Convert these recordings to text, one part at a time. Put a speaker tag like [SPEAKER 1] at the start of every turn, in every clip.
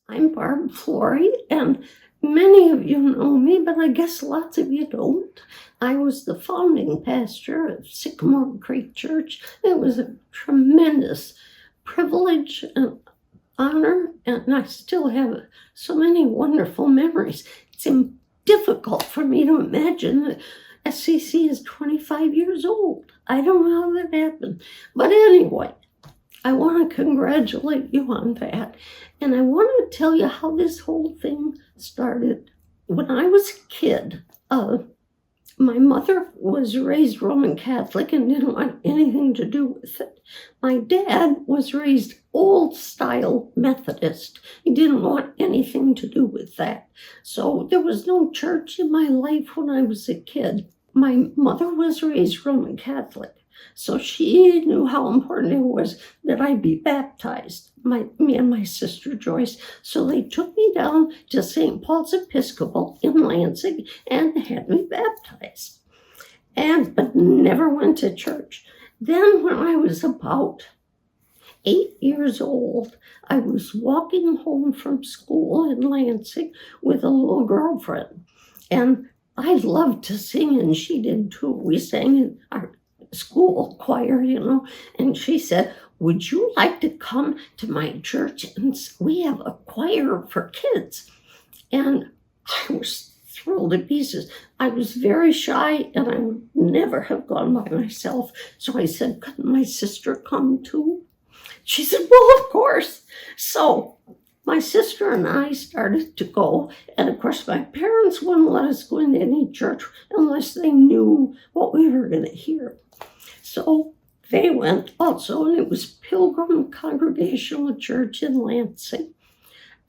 [SPEAKER 1] I'm Barb Flory, and many of you know me, but I guess lots of you don't. I was the founding pastor of Sycamore Creek Church. It was a tremendous privilege and honor, and I still have so many wonderful memories. It's difficult for me to imagine that SCC is 25 years old. I don't know how that happened. But anyway, I want to congratulate you on that. And I want to tell you how this whole thing started. When I was a kid, my mother was raised Roman Catholic and didn't want anything to do with it. My dad was raised old-style Methodist. He didn't want anything to do with that. So there was no church in my life when I was a kid. My mother was raised Roman Catholic. So she knew how important it was that I be baptized, me and my sister Joyce. So they took me down to St. Paul's Episcopal in Lansing and had me baptized. But never went to church. Then when I was about 8 years old, I was walking home from school in Lansing with a little girlfriend. And I loved to sing, and she did too. We sang in our school choir, and she said, "Would you like to come to my church? And we have a choir for kids." And I was thrilled to pieces. I was very shy, and I would never have gone by myself. So I said, "Couldn't my sister come too?" She said, "Well, of course." So my sister and I started to go, and of course my parents wouldn't let us go into any church unless they knew what we were going to hear. So they went also, and it was Pilgrim Congregational Church in Lansing,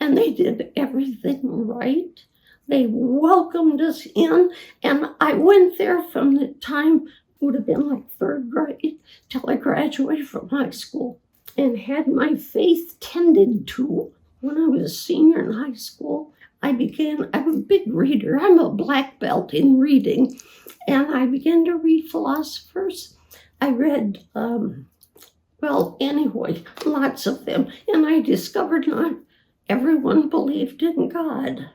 [SPEAKER 1] and they did everything right. They welcomed us in, and I went there from the time, would have been like third grade, till I graduated from high school, and had my faith tended to. When I was a senior in high school, I'm a big reader. I'm a black belt in reading, and I began to read philosophers. I read, lots of them, and I discovered not everyone believed in God.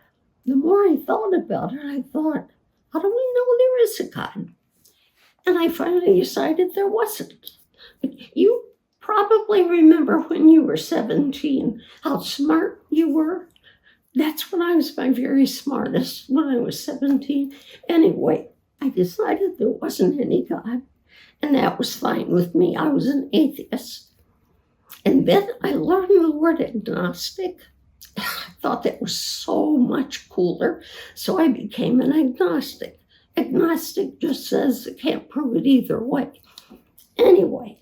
[SPEAKER 1] The more I thought about it, I thought, how do we know there is a God? And I finally decided there wasn't. You probably remember when you were 17, how smart you were. That's when I was my very smartest, when I was 17. Anyway, I decided there wasn't any God, and that was fine with me. I was an atheist. And then I learned the word agnostic. I thought that was so much cooler, so I became an agnostic. Agnostic just says it can't prove it either way. Anyway,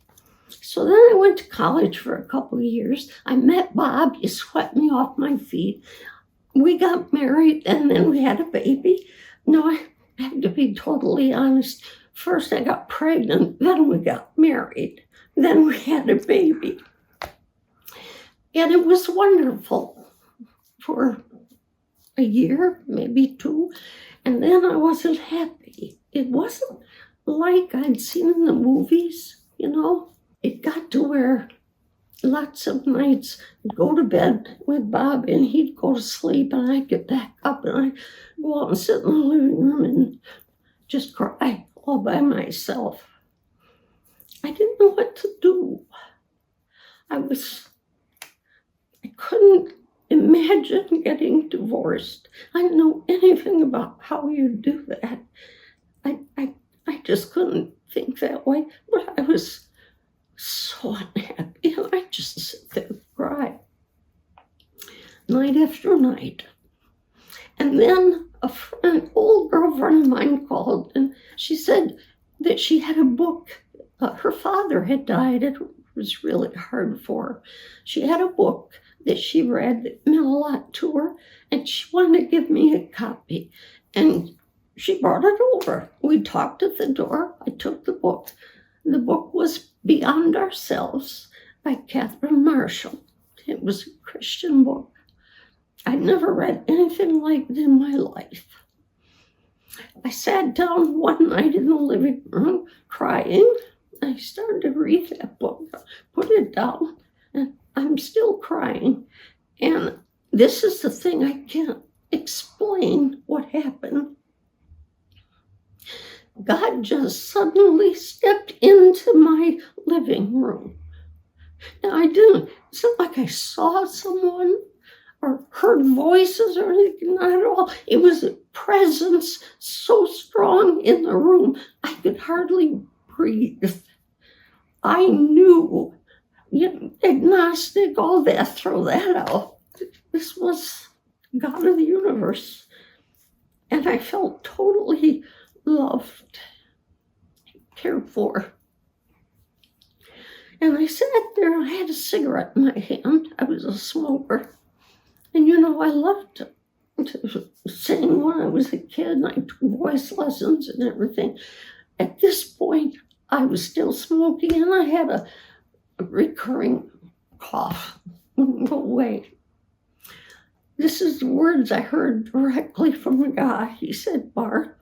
[SPEAKER 1] so then I went to college for a couple of years. I met Bob. He swept me off my feet. We got married, and then we had a baby. No, I have to be totally honest. First I got pregnant, then we got married, then we had a baby. And it was wonderful for a year, maybe two, and then I wasn't happy. It wasn't like I'd seen in the movies, It got to where lots of nights I'd go to bed with Bob, and he'd go to sleep, and I'd get back up, and I'd go out and sit in the living room and just cry all by myself. I didn't know what to do. I couldn't imagine getting divorced. I didn't know anything about how you do that. I just couldn't think that way, but I was so unhappy, and I just sit there and cry night after night. And then an old girlfriend of mine called, and she said that she had a book. Her father had died. It was really hard for her. She had a book that she read that meant a lot to her, and she wanted to give me a copy. And she brought it over. We talked at the door. I took the book. The book was Beyond Ourselves by Catherine Marshall. It was a Christian book. I'd never read anything like it in my life. I sat down one night in the living room crying. I started to read that book, put it down, and I'm still crying. And this is the thing I can't explain what happened. God just suddenly stepped into my living room. Now, it's not like I saw someone or heard voices or anything, not at all. It was a presence so strong in the room, I could hardly breathe. I knew, agnostic, all that, throw that out. This was God of the universe. And I felt totally loved, cared for. And I sat there, I had a cigarette in my hand. I was a smoker. And I loved to sing when I was a kid, and I took voice lessons and everything. At this point, I was still smoking, and I had a recurring cough. Wouldn't go away. This is the words I heard directly from a guy. He said, "Barb,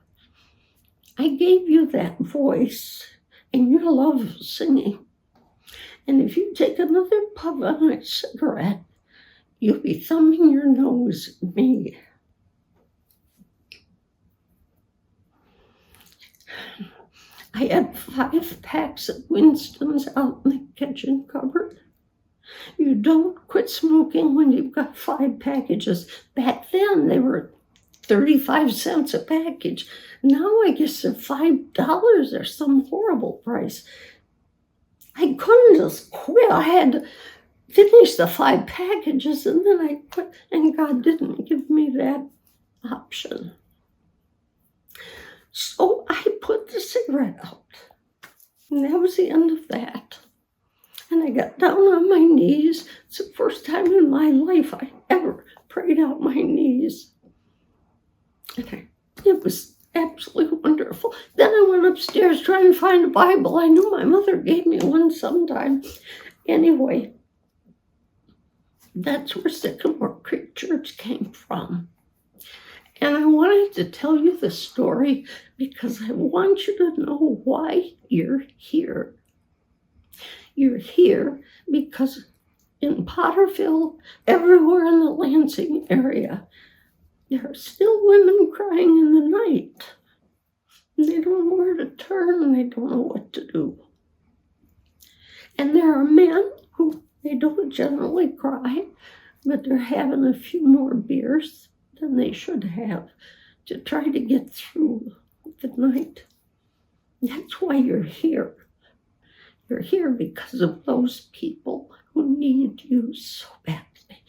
[SPEAKER 1] I gave you that voice, and you love singing. And if you take another puff on my cigarette, you'll be thumbing your nose at me." I had 5 packs of Winston's out in the kitchen cupboard. You don't quit smoking when you've got 5 packages. Back then, they were 35 cents a package. Now I guess they're $5 or some horrible price. I couldn't just quit. I had to finish the 5 packages, and then I quit, and God didn't give me that option. So I put the cigarette out, and that was the end of that. And I got down on my knees. It's the first time in my life I ever prayed out my knees. And it was absolutely wonderful. Then I went upstairs trying to find a Bible. I knew my mother gave me one sometime. Anyway, that's where Sycamore Creek Church came from. And I wanted to tell you the story because I want you to know why you're here. You're here because in Potterville, everywhere in the Lansing area, there are still women crying in the night. And they don't know where to turn, and they don't know what to do. And there are men who, they don't generally cry, but they're having a few more beers than they should have to try to get through the night. That's why you're here. You're here because of those people who need you so badly.